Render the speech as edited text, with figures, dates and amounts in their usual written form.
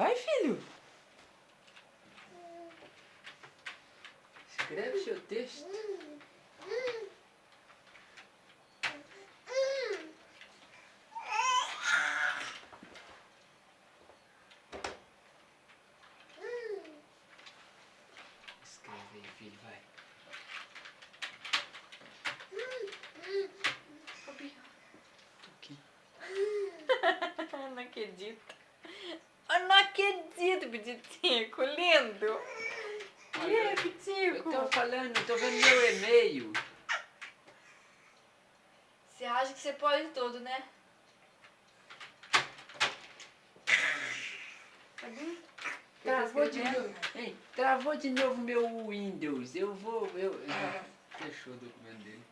Vai, filho. Escreve seu texto. Escreve aí, filho, vai. Aqui. Não acredito. Eu não acredito, Pitico. Lindo. E aí, Eu Pitico? tô falando, tô vendo meu e-mail. Você acha que você pode tudo, né? Cadê? Travou de escrevendo? novo. Hein? Travou de novo meu Windows. Eu vou. Fechou o documento dele.